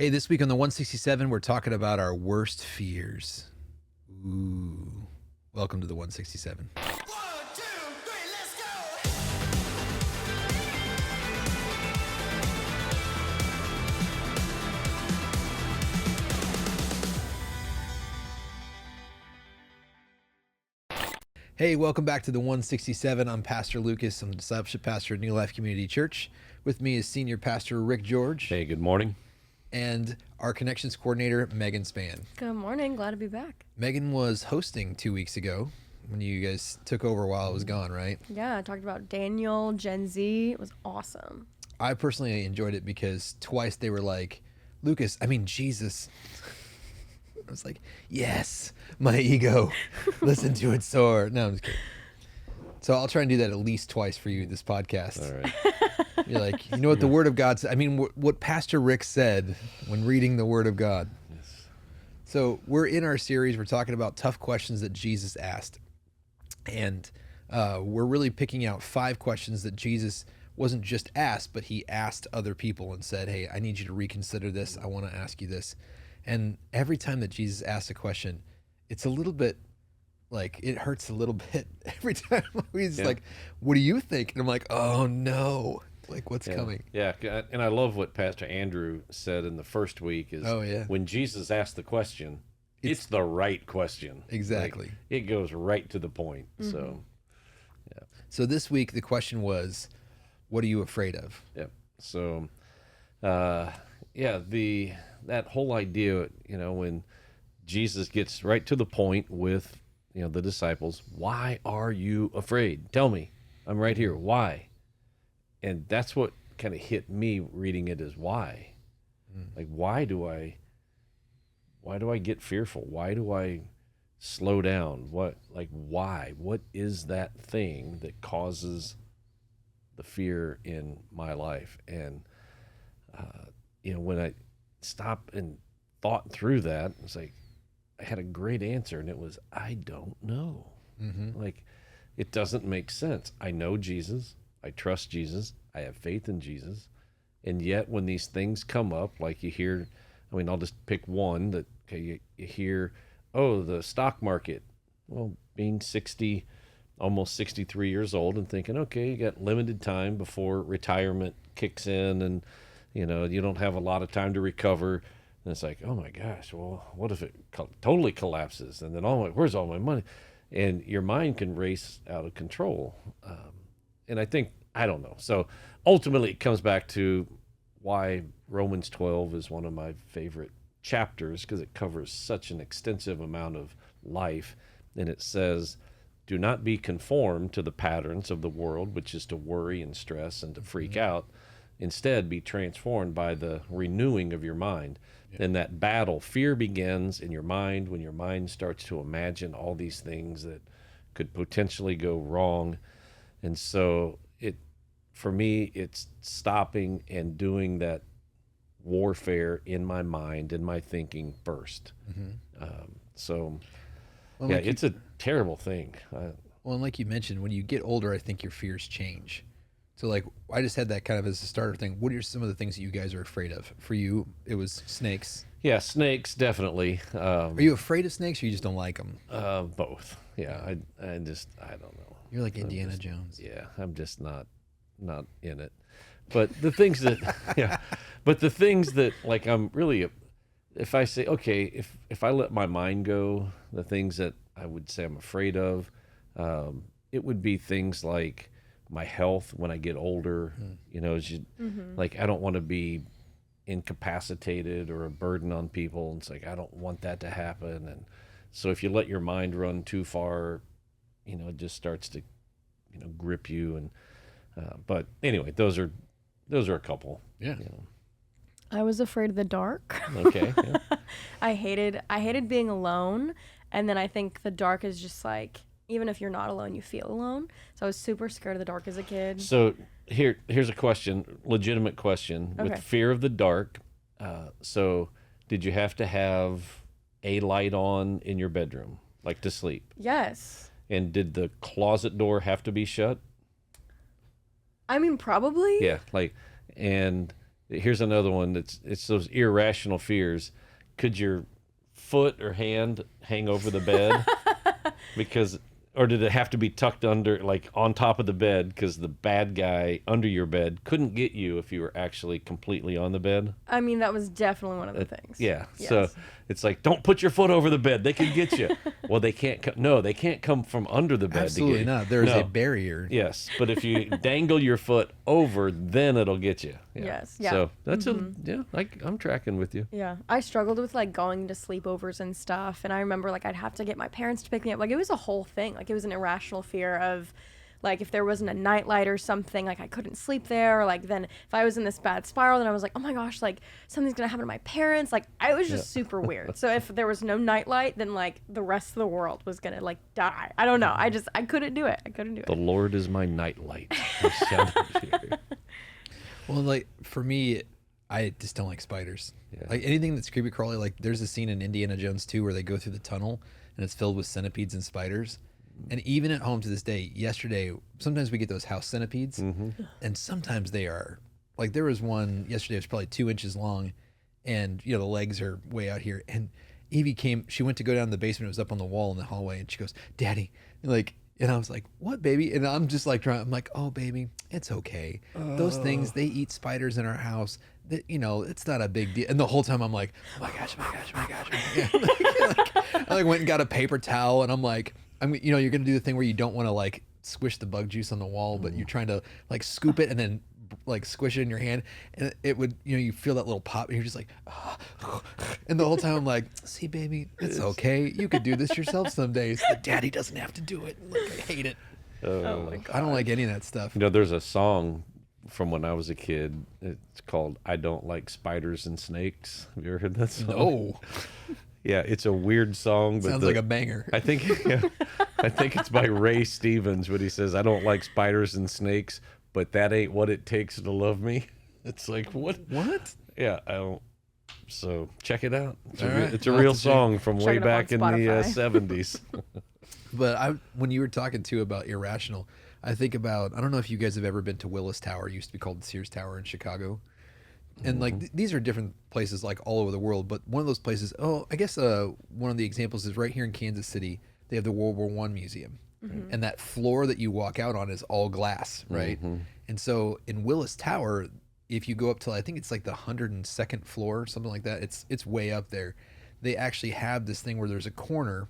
Hey, this week on the 167, we're talking about our worst fears. Ooh. Welcome to the 167. 1, 2, 3, let's go! Hey, welcome back to the 167. I'm Pastor Lucas. I'm the discipleship pastor at New Life Community Church. With me is senior pastor Rick George Hey, good morning. and our connections coordinator, Megan Spann. Good morning. Glad to be back. Megan was hosting 2 weeks ago when you guys took over while I was Mm-hmm. gone, right? Yeah, I talked about Daniel, Gen Z. It was awesome. I personally enjoyed it because twice they were like, Jesus. I was like, yes, my ego. Listen to it soar. No, I'm just kidding. So I'll try and do that at least twice for you this podcast. All right. You're like, you know what the Word of God said? I mean, what Pastor Rick said when reading the Word of God. Yes. So we're in our series. We're talking about tough questions that Jesus asked. And we're really picking out 5 questions that Jesus wasn't just asked, but he asked other people and said, hey, I need you to reconsider this. I want to ask you this. And every time that Jesus asks a question, it's a little bit like, it hurts a little bit every time. He's Yeah. like, what do you think? And I'm like, oh no, like what's coming? Yeah, and I love what Pastor Andrew said in the first week is Oh, yeah. when Jesus asked the question, it's the right question. Exactly. Like, it goes right to the point. So, So this week, the question was, what are you afraid of? yeah. So, that whole idea, when Jesus gets right to the point with, the disciples, why are you afraid? Tell me. I'm right here. Why? And that's what kind of hit me reading it is why. Like, why do I get fearful? Why do I slow down? Why? What is that thing that causes the fear in my life? And, when I stopped and thought through that, it's like, I had a great answer, and it was, I don't know. Like, it doesn't make sense. I know Jesus. I trust Jesus. I have faith in Jesus. And yet when these things come up, like you hear, I'll just pick one that, okay, you hear, oh, the stock market. Well, being 60, almost 63 years old and thinking, okay, you got limited time before retirement kicks in and, you don't have a lot of time to recover. And it's like, oh my gosh, well, what if it totally collapses? And then, where's all my money? And your mind can race out of control. And I think, I don't know. So ultimately, it comes back to why Romans 12 is one of my favorite chapters, because it covers such an extensive amount of life. And it says, do not be conformed to the patterns of the world, which is to worry and stress and to freak out. Instead, be transformed by the renewing of your mind. In that battle, fear begins in your mind when your mind starts to imagine all these things that could potentially go wrong. And so for me, it's stopping and doing that warfare in my mind and my thinking first. Well, like it's a terrible thing. Well, and like you mentioned, when you get older, I think your fears change. So, like, I just had that kind of as a starter thing. What are some of the things that you guys are afraid of? For you, it was snakes. Yeah, snakes, definitely. Are you afraid of snakes or you just don't like them? Both. Yeah, I don't know. You're like Indiana Jones. Yeah, I'm just not in it. But the things that, like, I'm really, if I say, okay, if I let my mind go, the things that I would say I'm afraid of, it would be things like my health when I get older. Like, I don't want to be incapacitated or a burden on people. And it's like, I don't want that to happen. And so if you let your mind run too far, it just starts to, grip you. And, but anyway, those are a couple. Yeah. I was afraid of the dark. Okay. Yeah. I hated being alone. And then I think the dark is just like, even if you're not alone, you feel alone. So I was super scared of the dark as a kid. So here's a question, legitimate question. Okay. With fear of the dark, so did you have to have a light on in your bedroom, like to sleep? Yes. And did the closet door have to be shut? I mean, probably. Yeah, like, and Here's another one. It's those irrational fears. Could your foot or hand hang over the bed? Because, or did it have to be tucked under, like on top of the bed, because the bad guy under your bed couldn't get you if you were actually completely on the bed? I mean, that was definitely one of the things. Yeah. Yes. So it's like, don't put your foot over the bed. They can get you. Well, they can't. No, they can't come from under the bed. Absolutely to get you. not. There's No. a barrier. Yes, but if you dangle your foot over, then it'll get you. Yeah. Yes, yeah. So that's I'm tracking with you. Yeah, I struggled with like going to sleepovers and stuff, and I remember like I'd have to get my parents to pick me up. Like it was a whole thing. Like it was an irrational fear of, like if there wasn't a nightlight or something, like I couldn't sleep there. Or, like then if I was in this bad spiral, then I was like, oh my gosh, like something's gonna happen to my parents. Like I was just super weird. So if there was no nightlight, then like the rest of the world was gonna like die. I don't know. I couldn't do it. I couldn't do it. The Lord is my nightlight. I shouted here. Well, like for me, I just don't like spiders. Yeah. Like anything that's creepy crawly. Like there's a scene in Indiana Jones 2 where they go through the tunnel and it's filled with centipedes and spiders. And even at home to this day, yesterday, sometimes we get those house centipedes, and sometimes they are like there was one yesterday. It was probably 2 inches long, and the legs are way out here. And Evie came. She went to go down to the basement. It was up on the wall in the hallway, and she goes, "Daddy," and I was like, "What, baby?" And I'm just like I'm like, "Oh, baby, it's okay. Those things, they eat spiders in our house. That it's not a big deal." And the whole time I'm like, "Oh my gosh, my gosh, my gosh." I went and got a paper towel, and I'm like, you're gonna do the thing where you don't want to like squish the bug juice on the wall, but you're trying to like scoop it and then like squish it in your hand, and it would you feel that little pop, and you're just like, and the whole time I'm like, "See, baby, it's okay. You could do this yourself some days. But Daddy doesn't have to do it." Like, I hate it. Oh my god. I don't like any of that stuff. There's a song from when I was a kid. It's called "I Don't Like Spiders and Snakes." Have you ever heard that song? No, Yeah, it's a weird song, but sounds like a banger. I think it's by Ray Stevens, but he says, "I don't like spiders and snakes, but that ain't what it takes to love me." It's like, what? What? Yeah, I don't. So check it out. It's, All right. it's a I'll have real to check. song from Check way it up back in on the Spotify. 70s. But when you were talking too about irrational, I think about, I don't know if you guys have ever been to Willis Tower. It used to be called the Sears Tower in Chicago. And like these are different places like all over the world, but one of those places, I guess one of the examples is right here in Kansas City. They have the World War I Museum. And that floor that you walk out on is all glass, right? And so in Willis Tower, if you go up to, I think it's like the 102nd floor, something like that, it's way up there. They actually have this thing where there's a corner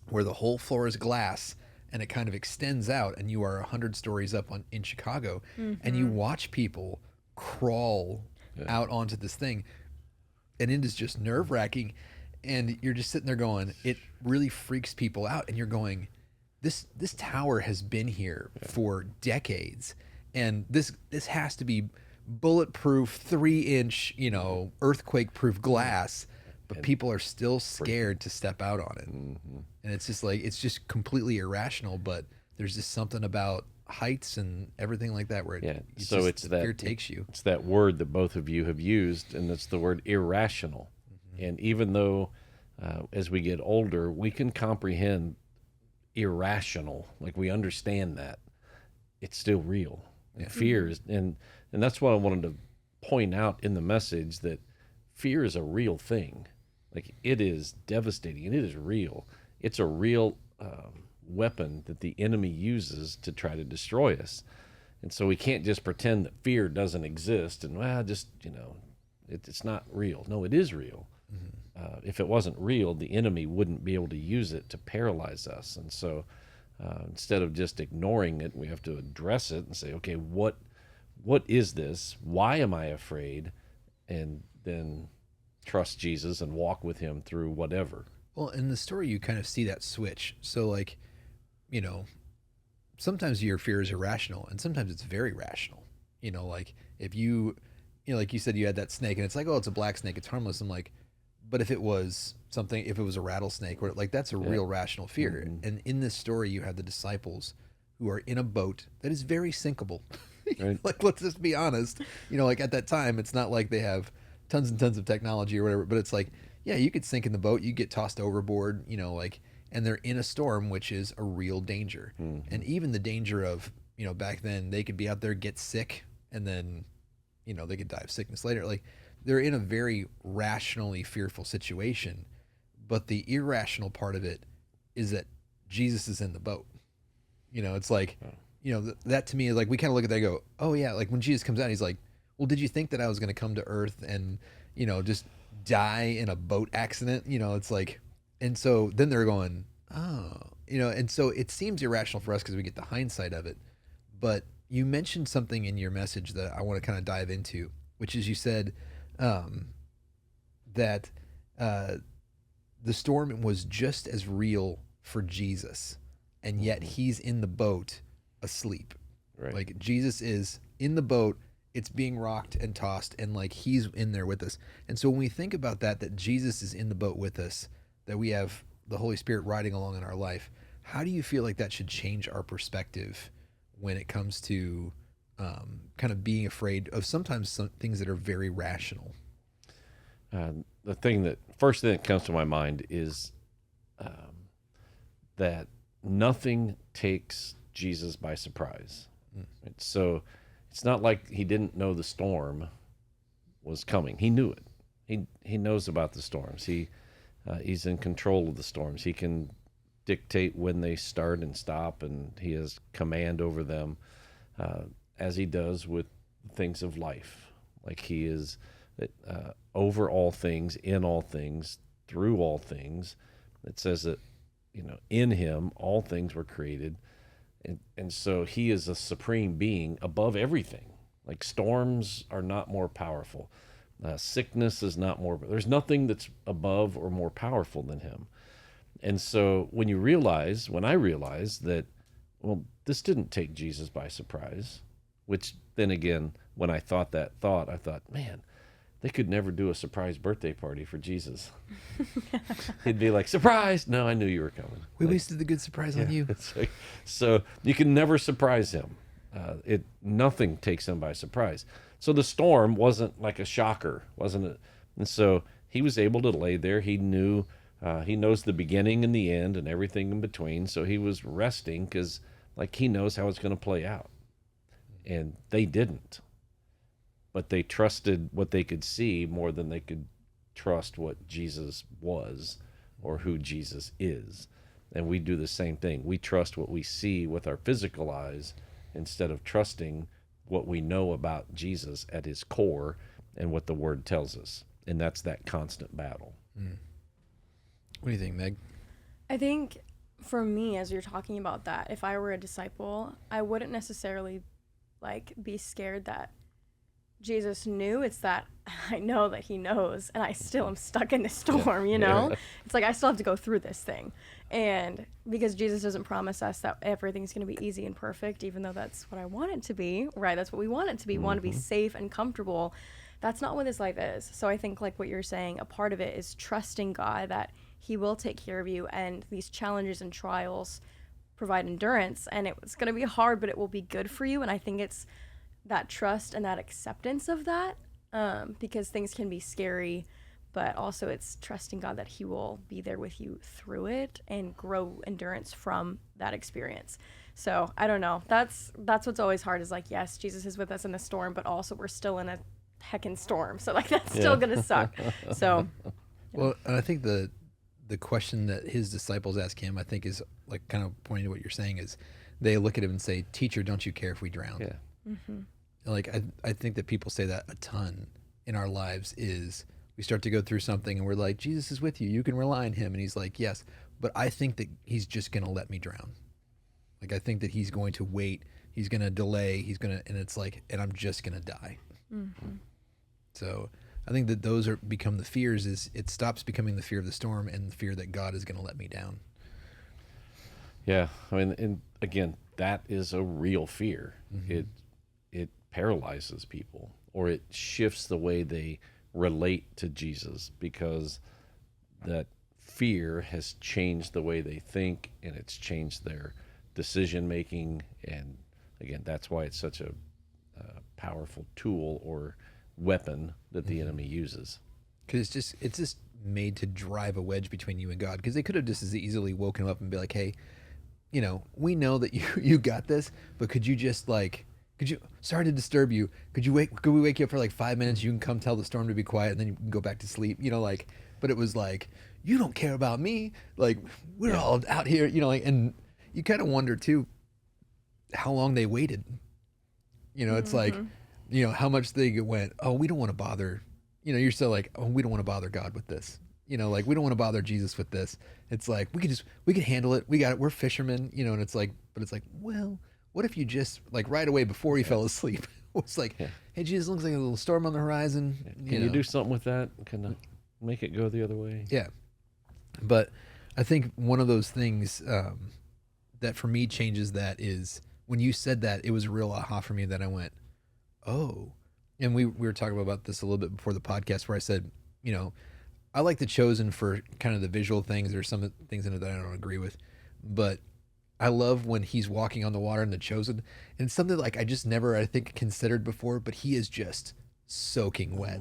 where the whole floor is glass, and it kind of extends out, and you are 100 stories up in Chicago, and you watch people crawl out onto this thing, and it is just nerve-wracking, and you're just sitting there going, it really freaks people out, and you're going, this tower has been here for decades, and this has to be bulletproof 3-inch earthquake-proof glass, but people are still scared to step out on it. And it's just like, it's just completely irrational, but there's just something about heights and everything like that where it's the that fear takes you. It's that word that both of you have used, and it's the word irrational. And even though as we get older, we can comprehend irrational, like we understand that, it's still real. And fear is, and that's what I wanted to point out in the message, that fear is a real thing. Like, it is devastating, and it is real. It's a real weapon that the enemy uses to try to destroy us. And so we can't just pretend that fear doesn't exist and, it's not real. No, it is real. If it wasn't real, the enemy wouldn't be able to use it to paralyze us. And so instead of just ignoring it, we have to address it and say, okay, what is this? Why am I afraid? And then trust Jesus and walk with him through whatever. Well, in the story, you kind of see that switch. So, like, sometimes your fear is irrational, and sometimes it's very rational. Like if like you said, you had that snake, and it's like, oh, it's a black snake, it's harmless. I'm like, but if it was a rattlesnake, or like that's a real rational fear. And in this story, you have the disciples who are in a boat that is very sinkable. Right. Like, let's just be honest. Like at that time, it's not like they have tons and tons of technology or whatever, but it's like, yeah, you could sink in the boat, you get tossed overboard, and they're in a storm, which is a real danger. And even the danger of, back then they could be out there, get sick, and then, they could die of sickness later. Like they're in a very rationally fearful situation, but the irrational part of it is that Jesus is in the boat. It's like, that to me is like, we kind of look at that and go, oh yeah, like when Jesus comes out, he's like, well, did you think that I was going to come to earth and, just die in a boat accident? It's like, and so then they're going, oh, and so it seems irrational for us because we get the hindsight of it. But you mentioned something in your message that I want to kind of dive into, which is you said that the storm was just as real for Jesus, and yet he's in the boat asleep. Right. Like Jesus is in the boat, it's being rocked and tossed, and like he's in there with us. And so when we think about that Jesus is in the boat with us, that we have the Holy Spirit riding along in our life, how do you feel like that should change our perspective when it comes to kind of being afraid of sometimes some things that are very rational? The first thing that comes to my mind is that nothing takes Jesus by surprise. Right? So it's not like he didn't know the storm was coming. He knew it. He knows about the storms. He's in control of the storms. He can dictate when they start and stop, and he has command over them, as he does with things of life. Like he is over all things, in all things, through all things. It says that, in him all things were created. And so he is a supreme being above everything. Like storms are not more powerful. Sickness is not more. There's nothing that's above or more powerful than him. And so when I realized that, well, this didn't take Jesus by surprise, which then again, when I thought that thought, I thought, man, they could never do a surprise birthday party for Jesus. He'd be like, surprise! No, I knew you were coming. We wasted the good surprise on you. So you can never surprise him. Nothing takes him by surprise. So the storm wasn't like a shocker, wasn't it? And so he was able to lay there. He knew, he knows the beginning and the end and everything in between. So he was resting because like he knows how it's going to play out. And they didn't. But they trusted what they could see more than they could trust what Jesus was or who Jesus is. And we do the same thing. We trust what we see with our physical eyes instead of trusting what we know about Jesus at his core and what the word tells us. And that's that constant battle. What do you think, Meg? I think for me, as you're talking about that, if I were a disciple, I wouldn't necessarily be scared that Jesus knew. It's that I know that he knows, and I still am stuck in the storm, Yeah. It's like I still have to go through this thing. And because Jesus doesn't promise us that everything's going to be easy and perfect, even though that's what I want it to be, right? That's what we want it to be. We want to be safe and comfortable. That's not what this life is. So I think like what you're saying, a part of it is trusting God that he will take care of you, and these challenges and trials provide endurance, and it's going to be hard, but it will be good for you. And I think it's that trust and that acceptance of that, because things can be scary, but also it's trusting God that he will be there with you through it and grow endurance from that experience. So I don't know. That's what's always hard is like, yes, Jesus is with us in the storm, but also we're still in a heckin' storm. So like that's still gonna suck. So well, and I think the question that his disciples ask him, I think is like kind of pointing to what you're saying, is they look at him and say, "Teacher, don't you care if we drown?" Yeah. Mm-hmm. Like I think that people say that a ton in our lives. Is we start to go through something and we're like, Jesus is with you, you can rely on him, and he's like, yes, but I think that he's just gonna let me drown. Like I think that he's going to wait, he's gonna delay, and it's like, and I'm just gonna die. Mm-hmm. So I think that those become the fears. Is it stops becoming the fear of the storm and the fear that God is gonna let me down. Yeah, I mean, and again, that is a real fear. Mm-hmm. It paralyzes people, or it shifts the way they relate to Jesus, because that fear has changed the way they think, and it's changed their decision making. And again, that's why it's such a powerful tool or weapon that the enemy uses. Because it's just made to drive a wedge between you and God. Because they could have just as easily woken him up and be like, hey, we know that you got this, but could you just sorry to disturb you. Could we wake you up for like 5 minutes? You can come tell the storm to be quiet and then you can go back to sleep. Like, but it was like, you don't care about me. Like, we're all out here, like, and you kind of wonder too, how long they waited. It's like, how much they went, oh, we don't want to bother, you're still like, oh, we don't want to bother God with this. Like, we don't want to bother Jesus with this. It's like, we can handle it. We got it. We're fishermen, and it's like, but it's like, well, what if you just, like, right away before he fell asleep, it's like, hey, Jesus, looks like a little storm on the horizon. Can you do something with that? Can I make it go the other way? Yeah. But I think one of those things that for me changes that is when you said that, it was a real aha for me that I went, oh. And we were talking about this a little bit before the podcast where I said, I like The Chosen for kind of the visual things. There's some things in it that I don't agree with. But I love when he's walking on the water in The Chosen. And it's something like I just never, I think, considered before, but he is just soaking wet.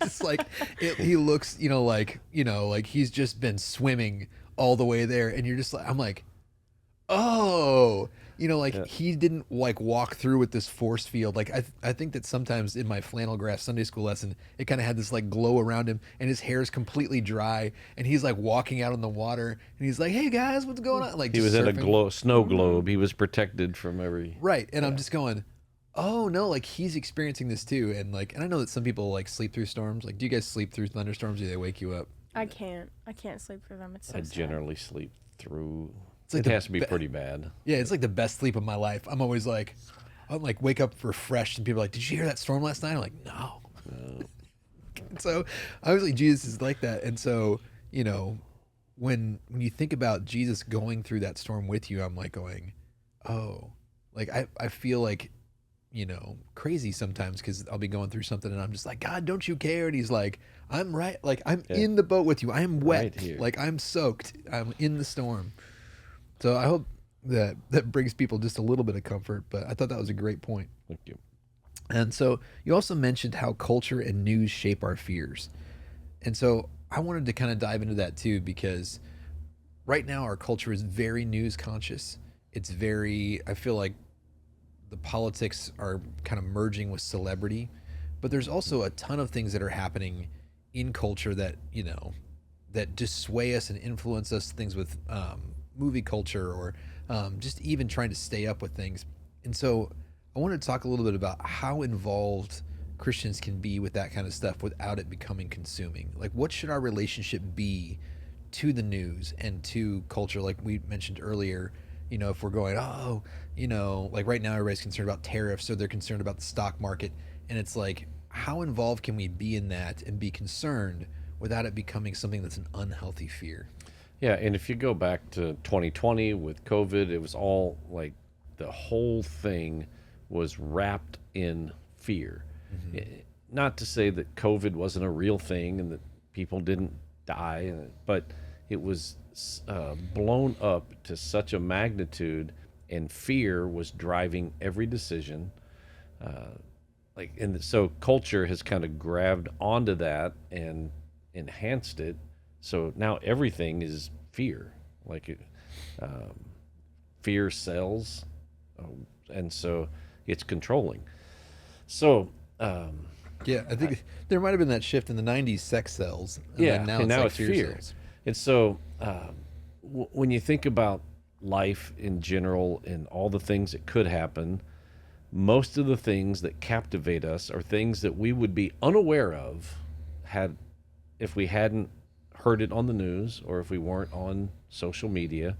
It's like he looks, like he's just been swimming all the way there. And you're just like, I'm like, oh, he didn't like walk through with this force field. Like I think that sometimes in my flannel graph Sunday school lesson, it kind of had this like glow around him and his hair is completely dry and he's like walking out on the water and he's like, hey guys, what's going on? Like he was in surfing. a snow globe. He was protected from every. Right. And I'm just going, oh no, like he's experiencing this too. And I know that some people like sleep through storms. Like, do you guys sleep through thunderstorms or do they wake you up? I can't sleep through them. It's so I sad. generally sleep through. Like it has to be pretty bad. Yeah, it's like the best sleep of my life. I'm always like, wake up refreshed, and people are like, "Did you hear that storm last night?" I'm like, "No." So obviously Jesus is like that, and so when you think about Jesus going through that storm with you, I'm like going, "Oh," like I feel like crazy sometimes because I'll be going through something and I'm just like, God, don't you care? And he's like, I'm right, like I'm in the boat with you. I am wet, right here. like I'm soaked. I'm in the storm. So I hope that brings people just a little bit of comfort, but I thought that was a great point. Thank you. And so you also mentioned how culture and news shape our fears. And so I wanted to kind of dive into that too, because right now our culture is very news conscious. It's very, I feel like the politics are kind of merging with celebrity, but there's also a ton of things that are happening in culture that, that just sway us and influence us, things with, movie culture or just even trying to stay up with things. And so I wanted to talk a little bit about how involved Christians can be with that kind of stuff without it becoming consuming. Like, what should our relationship be to the news and to culture? Like we mentioned earlier, if we're going, like right now everybody's concerned about tariffs, so they're concerned about the stock market. And it's like, how involved can we be in that and be concerned without it becoming something that's an unhealthy fear? Yeah, and if you go back to 2020 with COVID, it was all like the whole thing was wrapped in fear. Not to say that COVID wasn't a real thing and that people didn't die, but it was blown up to such a magnitude, and fear was driving every decision. And so culture has kind of grabbed onto that and enhanced it. So now everything is fear, fear sells, and so it's controlling. So yeah, I think there might have been that shift in the '90s. Sex sells, and now like it's fear. Sells. And so when you think about life in general and all the things that could happen, most of the things that captivate us are things that we would be unaware of if we hadn't heard it on the news or if we weren't on social media.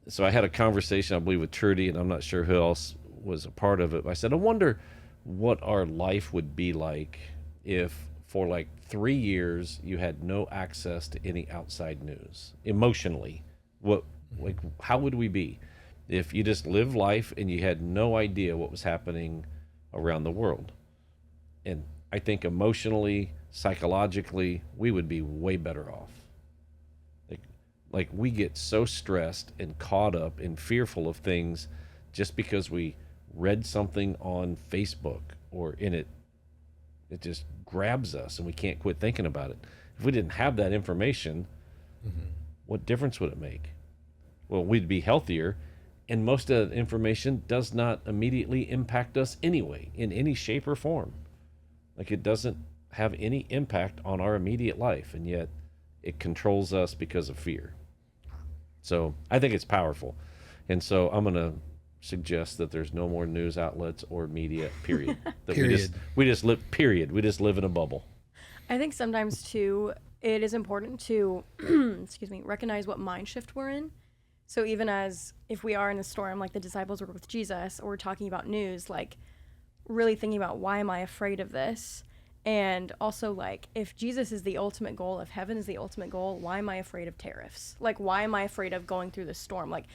So I had a conversation, I believe, with Trudy, and I'm not sure who else was a part of it. I said, I wonder what our life would be like if for like 3 years you had no access to any outside news emotionally. How would we be if you just lived life and you had no idea what was happening around the world? And I think emotionally, psychologically, we would be way better off. Like we get so stressed and caught up and fearful of things just because we read something on Facebook or in it just grabs us and we can't quit thinking about it. If we didn't have that information, what difference would it make? Well, we'd be healthier And most of the information does not immediately impact us anyway, in any shape or form. Like, it doesn't have any impact on our immediate life, and yet it controls us because of fear. So I think it's powerful. And so I'm going to suggest that there's no more news outlets or media, period. That Period. we just live, period. We just live in a bubble. I think sometimes too, it is important to, excuse me, recognize what mind shift we're in. So even as if we are in a storm, like the disciples were with Jesus, or we're talking about news, like really thinking about, why am I afraid of this? And also, like, if Jesus is the ultimate goal, if heaven is the ultimate goal, why am I afraid of tariffs? Like, why am I afraid of going through the storm? Like,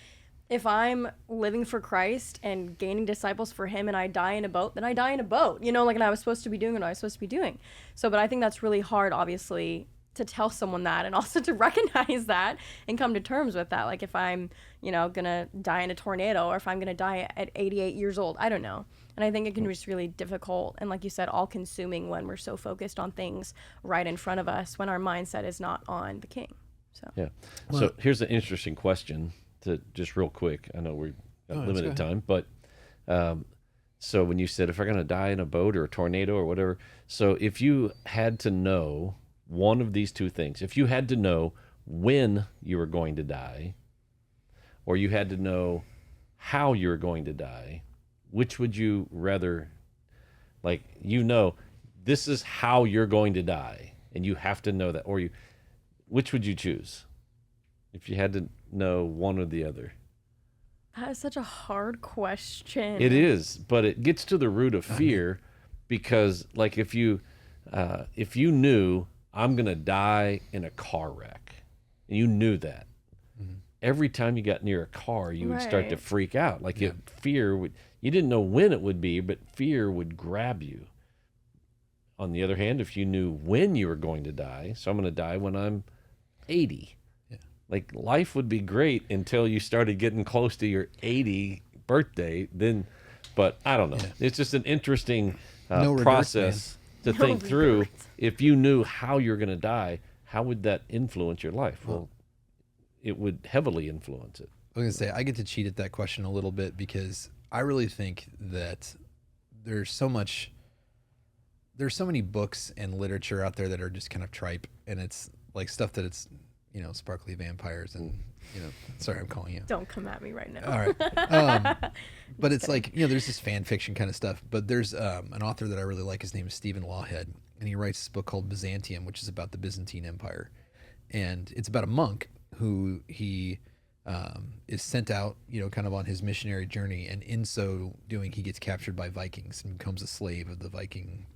if I'm living for Christ and gaining disciples for him and I die in a boat, then I die in a boat, you know, like, and I was supposed to be doing what I was supposed to be doing. So, but I think that's really hard, obviously, to tell someone that, and also to recognize that and come to terms with that. Like, if I'm, you know, gonna die in a tornado, or if I'm gonna die at 88 years old, I don't know. And I think it can be just really difficult and, like you said, all consuming when we're so focused on things right in front of us, when our mindset is not on the King. So Yeah. So here's an interesting question, to just real quick. I know we're got limited time, but so when you said, if I'm going to die in a boat or a tornado or whatever, so if you had to know one of these two things, if you had to know when you were going to die, or you had to know how you were going to die, which would you rather, like, you know, this is how you're going to die, and you have to know that, or which would you choose if you had to know one or the other? that is such a hard question. It is, but it gets to the root of fear, because, like, if you knew, I'm gonna die in a car wreck, and you knew that, every time you got near a car, you would start to Right. freak out. Like, fear would. You didn't know when it would be, but fear would grab you. On the other hand, if you knew when you were going to die, so I'm going to die when I'm 80. Yeah. Like, life would be great until you started getting close to your 80 birthday. Then, but I don't know. Yeah. It's just an interesting No regrets, process to No think through. regrets. If you knew how you're going to die, how would that influence your life? Well, it would heavily influence it. I was gonna say, I get to cheat at that question a little bit, because I really think that there's so many books and literature out there that are just kind of tripe, and it's like stuff that it's, you know, sparkly vampires and, you know, sorry, I'm calling you. Don't come at me right now. All right. But it's like, you know, there's this fan fiction kind of stuff, but there's an author that I really like. His name is Stephen Lawhead, and he writes this book called Byzantium, which is about the Byzantine Empire. And it's about a monk who he is sent out, you know, kind of on his missionary journey. And in so doing, he gets captured by Vikings and becomes a slave of the Viking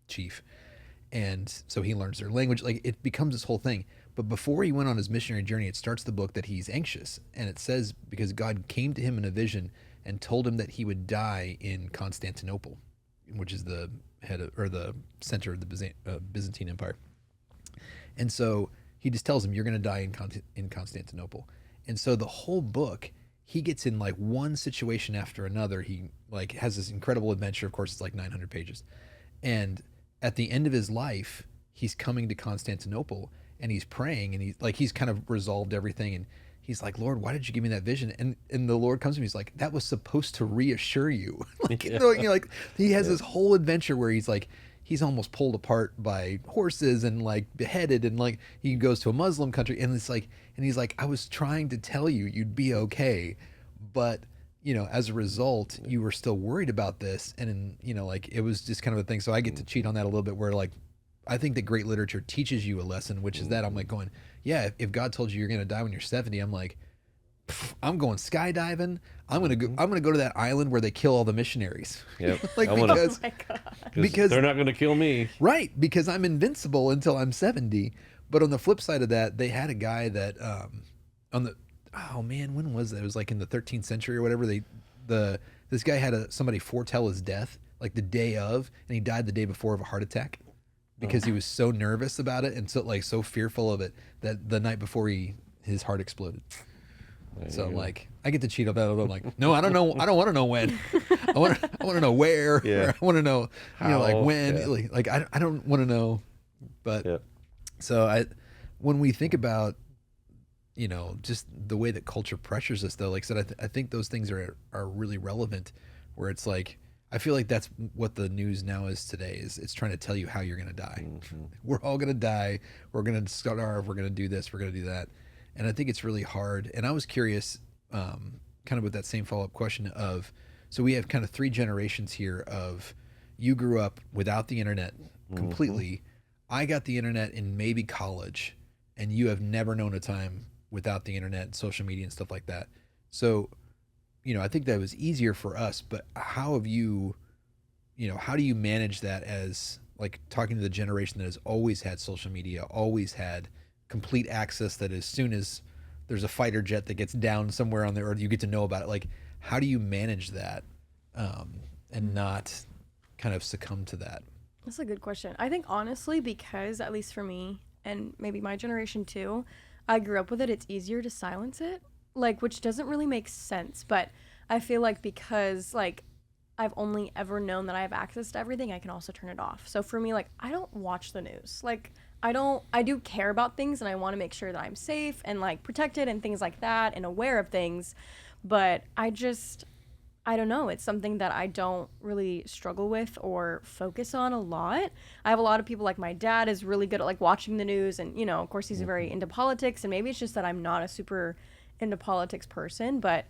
chief. And so he learns their language. Like, it becomes this whole thing. But before he went on his missionary journey, it starts the book that he's anxious. And it says, because God came to him in a vision and told him that he would die in Constantinople, which is the head of, or the center of the Byzantine Empire. And so he just tells him, you're going to die in Constantinople. And so the whole book, he gets in like one situation after another. He like has this incredible adventure. Of course, it's like 900 pages. And at the end of his life, he's coming to Constantinople and he's praying, and he's kind of resolved everything. And he's like, Lord, why did you give me that vision? And the Lord comes to him. He's like, that was supposed to reassure you. Like, you know, like he has this whole adventure where he's like, he's almost pulled apart by horses and like beheaded, and like he goes to a Muslim country, and it's like, and he's like, I was trying to tell you you'd be okay, but you know, as a result, you were still worried about this, and you know, like it was just kind of a thing. So I get to cheat on that a little bit, where like I think that great literature teaches you a lesson, which is that I'm like going, yeah, if God told you you're gonna die when you're 70, I'm like, I'm going skydiving. I'm gonna go to that island where they kill all the missionaries. Yep. Like, I wanna- because Oh my God. because- they're not going to kill me. right, because I'm invincible until I'm 70. But on the flip side of that, they had a guy that on the, oh man, when was that? It was like in the 13th century or whatever. This guy had somebody foretell his death like the day of, and he died the day before of a heart attack because he was so nervous about it and so fearful of it that the night before his heart exploded. So like I get to cheat on that a little. Like, no, I don't know. I don't want to know when. I want to know where. Yeah. Or I want to know, you know, like How, when. yeah. Like I don't want to know. But Yeah. so when we think about just the way that culture pressures us, though. Like I said, I think those things are really relevant, where it's like, I feel like that's what the news now is today, is it's trying to tell you how you're going to die. We're all going to die. We're going to starve. We're going to do this. We're going to do that. And I think it's really hard. And I was curious, kind of with that same follow-up question of, so we have kind of three generations here of, you grew up without the internet completely. I got the internet in maybe college, and you have never known a time without the internet and social media and stuff like that. So, I think that was easier for us, but how have you, how do you manage that, as like talking to the generation that has always had social media, always had complete access, that as soon as there's a fighter jet that gets down somewhere on the earth, you get to know about it. Like, how do you manage that, and not kind of succumb to that? That's a good question. I think honestly, because at least for me and maybe my generation too, I grew up with it, it's easier to silence it, like, which doesn't really make sense. But I feel like because like I've only ever known that I have access to everything, I can also turn it off. So for me, like, I don't watch the news. Like, I do care about things, and I want to make sure that I'm safe and like protected and things like that and aware of things. But I don't know. It's something that I don't really struggle with or focus on a lot. I have a lot of people, like my dad is really good at like watching the news, and of course he's very into politics, and maybe it's just that I'm not a super into politics person, but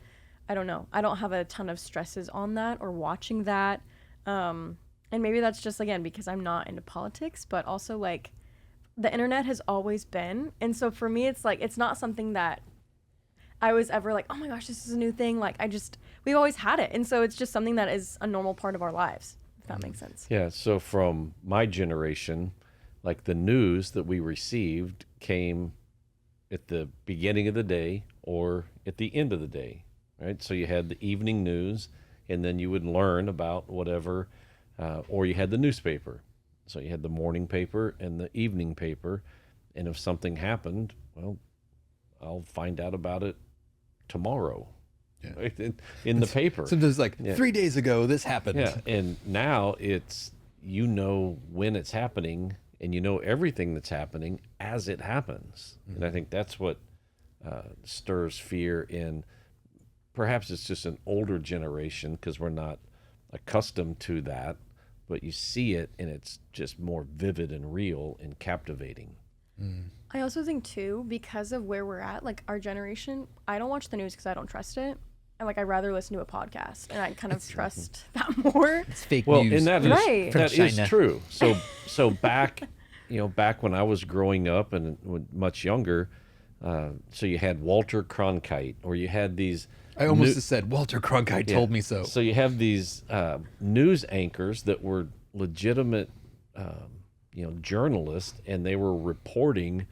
I don't know. I don't have a ton of stresses on that or watching that. And maybe that's just, again, because I'm not into politics, but also like the internet has always been. And so for me, it's like, it's not something that I was ever like, oh my gosh, this is a new thing. Like, we've always had it. And so it's just something that is a normal part of our lives, if that makes sense. Yeah. So from my generation, like the news that we received came at the beginning of the day or at the end of the day, right? So you had the evening news, and then you would learn about whatever, or you had the newspaper. So you had the morning paper and the evening paper. And if something happened, well, I'll find out about it tomorrow, right? In the paper. Sometimes like 3 days ago, this happened. Yeah. And now it's, when it's happening, and everything that's happening as it happens. And I think that's what stirs fear in, perhaps it's just an older generation because we're not accustomed to that, but you see it and it's just more vivid and real and captivating. I also think too, because of where we're at, like our generation, I don't watch the news because I don't trust it. And like, I'd rather listen to a podcast, and I kind of trust that more. It's fake Well, news. and that is, Right. that From is China. true. So back, back when I was growing up and much younger, so you had Walter Cronkite, or you had these. I almost just said Walter Cronkite told me so. So you have these news anchors that were legitimate, journalists, and they were reporting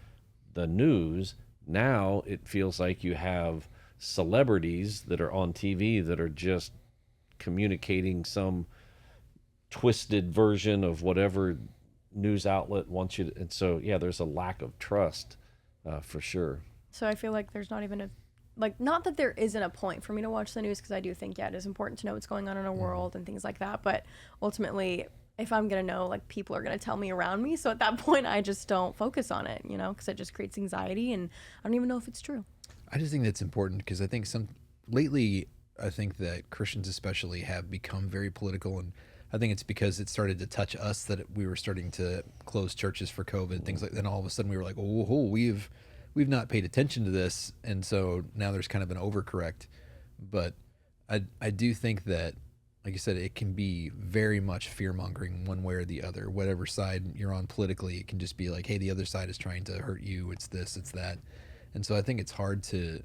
the news. Now it feels like you have celebrities that are on TV that are just communicating some twisted version of whatever news outlet wants you to. And so, there's a lack of trust for sure. So I feel like there's not even not that there isn't a point for me to watch the news, because I do think, it is important to know what's going on in our world and things like that. But ultimately, if I'm going to know, like, people are going to tell me around me. So at that point, I just don't focus on it, because it just creates anxiety, and I don't even know if it's true. I just think that's important, because I think lately, I think that Christians especially have become very political, and I think it's because it started to touch us that we were starting to close churches for COVID, things like that. And all of a sudden we were like, oh, we've not paid attention to this. And so now there's kind of an overcorrect. But I do think that, like you said, it can be very much fear-mongering one way or the other. Whatever side you're on politically, it can just be like, hey, the other side is trying to hurt you. It's this, it's that. And so I think it's hard to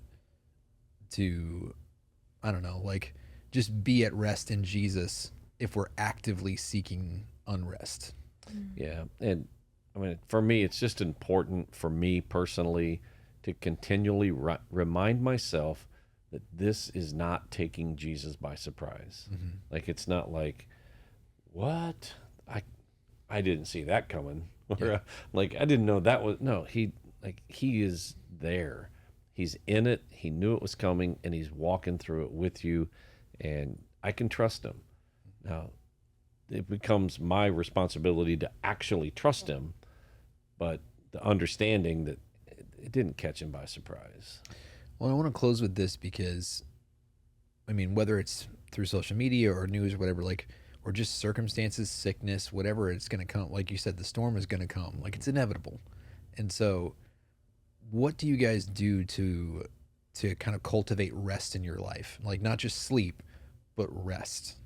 I don't know, like, just be at rest in Jesus if we're actively seeking unrest. Yeah. And I mean, for me, it's just important for me personally to continually remind myself that this is not taking Jesus by surprise. Mm-hmm. Like, it's not like, what? I didn't see that coming. Or like, I didn't know that was, no, he is there. He's in it. He knew it was coming, and he's walking through it with you, and I can trust him. Now, it becomes my responsibility to actually trust him, but the understanding that it didn't catch him by surprise. Well, I want to close with this because, I mean, whether it's through social media or news or whatever, like, or just circumstances, sickness, whatever, it's going to come. Like you said, the storm is going to come. Like, it's inevitable. And so, what do you guys do to kind of cultivate rest in your life? Like, not just sleep, but rest.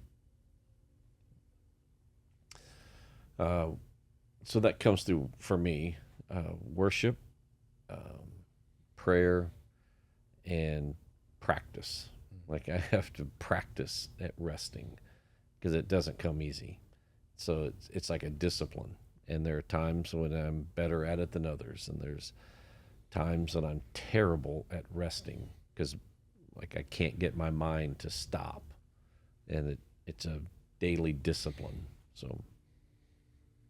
So that comes through for me, worship, prayer, and practice. Like, I have to practice at resting because it doesn't come easy. So it's like a discipline. And there are times when I'm better at it than others. And there's times that I'm terrible at resting because, like, I can't get my mind to stop. And it's a daily discipline. So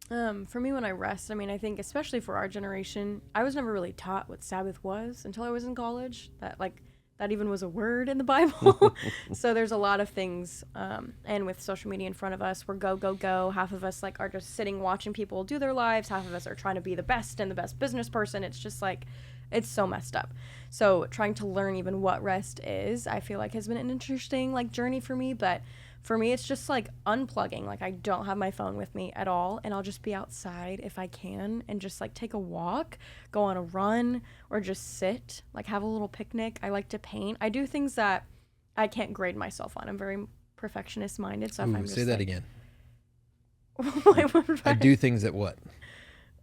For me, when I rest, I mean, I think especially for our generation, I was never really taught what Sabbath was until I was in college. That even was a word in the Bible. So there's a lot of things, and with social media in front of us, we're go, go, go. Half of us like are just sitting watching people do their lives. Half of us are trying to be the best and the best business person. It's just like, it's so messed up. So trying to learn even what rest is, I feel like has been an interesting like journey for me. But for me, it's just like unplugging. Like, I don't have my phone with me at all, and I'll just be outside if I can and just like take a walk, go on a run, or just sit, like have a little picnic. I like to paint. I do things that I can't grade myself on. I'm very perfectionist minded. So if I'm just Say that like, again. What I do things that what?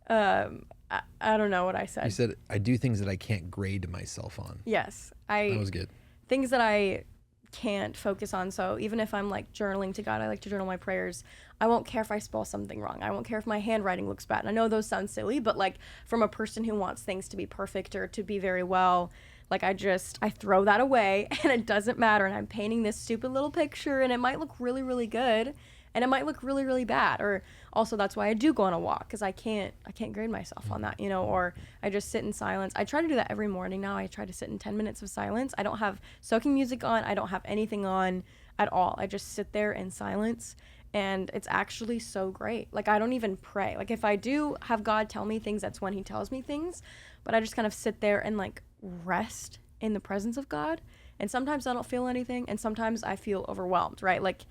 I don't know what I said. You said I do things that I can't grade myself on. Yes. That was good. Things that I can't focus on. So even if I'm like journaling to God, I like to journal my prayers. I won't care if I spell something wrong. I won't care if my handwriting looks bad. And I know those sound silly, but like from a person who wants things to be perfect or to be very well, like I throw that away and it doesn't matter. And I'm painting this stupid little picture and it might look really, really good. And it might look really, really bad. Or also that's why I do go on a walk, because I can't grade myself on that, or I just sit in silence. I try to do that every morning now. I try to sit in 10 minutes of silence. I don't have soaking music on. I don't have anything on at all. I just sit there in silence, and it's actually so great. Like, I don't even pray. Like, if I do have God tell me things, that's when he tells me things. But I just kind of sit there and like rest in the presence of God. And sometimes I don't feel anything, and sometimes I feel overwhelmed, right? Like,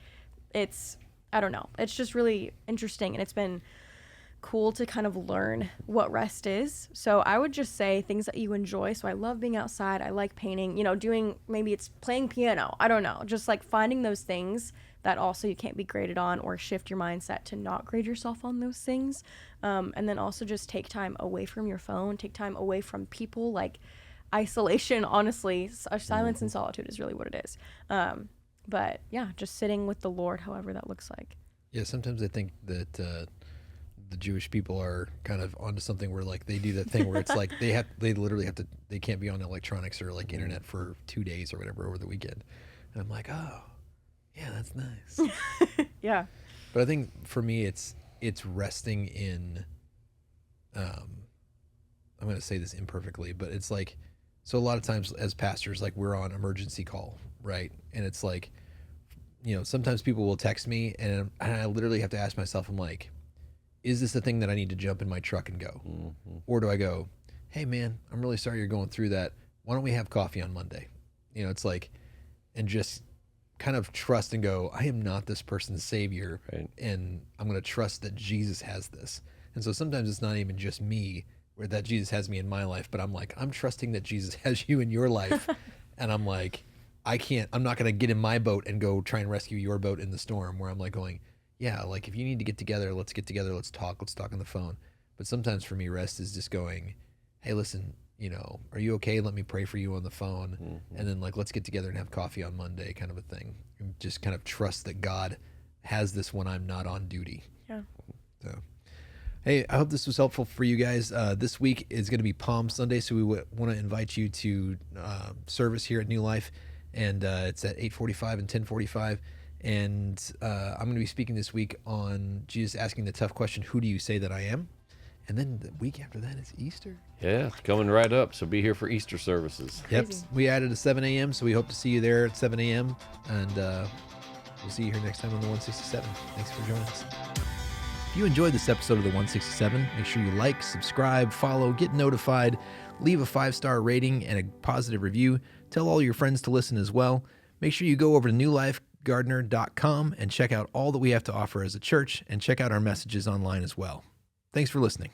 I don't know. It's just really interesting, and it's been cool to kind of learn what rest is. So I would just say things that you enjoy. So I love being outside. I like painting, doing, maybe it's playing piano. I don't know. Just like finding those things that also you can't be graded on, or shift your mindset to not grade yourself on those things. And then also just take time away from your phone, take time away from people. Like, isolation, honestly, silence and solitude is really what it is. But yeah, just sitting with the Lord, however that looks like. Yeah, sometimes I think that the Jewish people are kind of onto something where like they do that thing where it's like they literally have to, they can't be on electronics or like internet for 2 days or whatever over the weekend. And I'm like, oh, yeah, that's nice. Yeah. But I think for me, it's resting in, I'm going to say this imperfectly, but it's like, so a lot of times as pastors, like we're on emergency call, right? And it's like, sometimes people will text me and I literally have to ask myself, I'm like, is this the thing that I need to jump in my truck and go? Mm-hmm. Or do I go, hey man, I'm really sorry you're going through that. Why don't we have coffee on Monday? It's like, and just kind of trust and go, I am not this person's savior. Right. And I'm going to trust that Jesus has this. And so sometimes it's not even just me where that Jesus has me in my life, but I'm like, I'm trusting that Jesus has you in your life. And I'm like, I'm not going to get in my boat and go try and rescue your boat in the storm, where I'm like going, yeah, like if you need to get together, let's get together. Let's talk on the phone. But sometimes for me, rest is just going, hey, listen, are you okay? Let me pray for you on the phone. Mm-hmm. And then like, let's get together and have coffee on Monday, kind of a thing. And just kind of trust that God has this when I'm not on duty. Yeah. So, hey, I hope this was helpful for you guys. This week is going to be Palm Sunday, so we want to invite you to service here at New Life. And it's at 8:45 and 10:45. And I'm going to be speaking this week on Jesus asking the tough question, who do you say that I am? And then the week after that is Easter. Yeah, it's coming right up. So be here for Easter services. Yep. We added a 7 a.m., so we hope to see you there at 7 a.m. And we'll see you here next time on the 167. Thanks for joining us. If you enjoyed this episode of the 167, make sure you like, subscribe, follow, get notified, leave a 5-star rating and a positive review. Tell all your friends to listen as well. Make sure you go over to newlifegardener.com and check out all that we have to offer as a church, and check out our messages online as well. Thanks for listening.